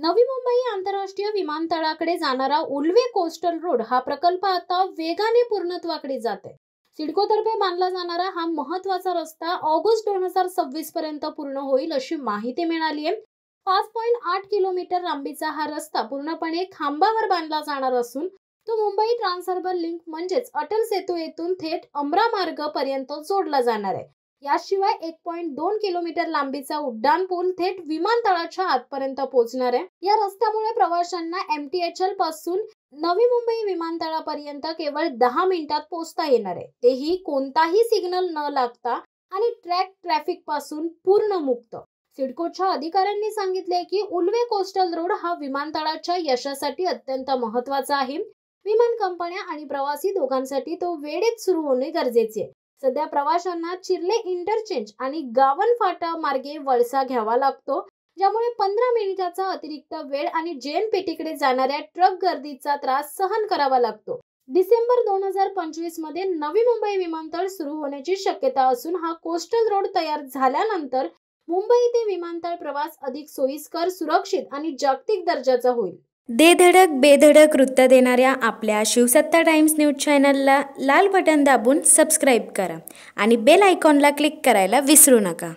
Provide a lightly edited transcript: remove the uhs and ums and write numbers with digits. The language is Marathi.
नवी मुंबई आंतरराष्ट्रीय विमानतळाकडे जाणारा उल्वे कोस्टल रोड हा प्रकल्प आता वेगाने पूर्णत्वाकडे जात आहे। सिडकोतर्फे बांधला जाणारा हा महत्त्वाचा रस्ता ऑगस्ट 2026 पर्यंत पूर्ण होईल अशी माहिती मिळाली आहे। 5.8 किलोमीटर लांबीचा हा रस्ता पूर्णपणे खांबावर बांधला जाणार असून तो मुंबई ट्रान्सहार्बर लिंक म्हणजेच अटल सेतू येथून थेट अमरा मार्ग पर्यंत जोडला जाणार आहे। याशिवाय 1.2 किलोमीटर लांबीचा उड्डाण पूल थेट विमानतळाच्या आतपर्यंत पोहोचणार आहे। या रस्त्यामुळे प्रवाशांना MTHL पासून नवी मुंबई विमानतळापर्यंत केवळ 10 मिनिटात पोहोचता येणार आहे, तेही कोणताही सिग्नल न लागता आणि ट्रॅफिक पासून पूर्ण मुक्त। सिडकोच्या अधिकाऱ्यांनी सांगितले की उल्वे कोस्टल रोड हा विमानतळाच्या यशासाठी अत्यंत महत्त्वाचा आहे। विमान कंपन्या आणि प्रवासी दोघांसाठी तो वेळेत सुरू होणे गरजेचे आहे। सध्या प्रवाशांना चिर्ले इंटरचेंज आणि गावन फाटा मार्गे वळसा घ्यावा लागतो, ज्यामुळे 15 मिनिटाचा अतिरिक्त वेळ आणि JNPT जाणाऱ्या ट्रक गर्दीचा त्रास सहन करावा लागतो। डिसेंबर 2025 मध्ये नवी मुंबई विमानतळ सुरू होण्याची शक्यता असून हा कोस्टल रोड तयार झाल्यानंतर मुंबई ते विमानतळ प्रवास अधिक सोयीस्कर, सुरक्षित आणि जागतिक दर्जाचा होईल। दे धडक बेधडक वृत्त देणाऱ्या आपल्या शिवसत्ता टाइम्स न्यूज चॅनलला लाल बटन दाबून सबस्क्राईब करा आणि बेल आयकॉनला क्लिक करायला विसरू नका।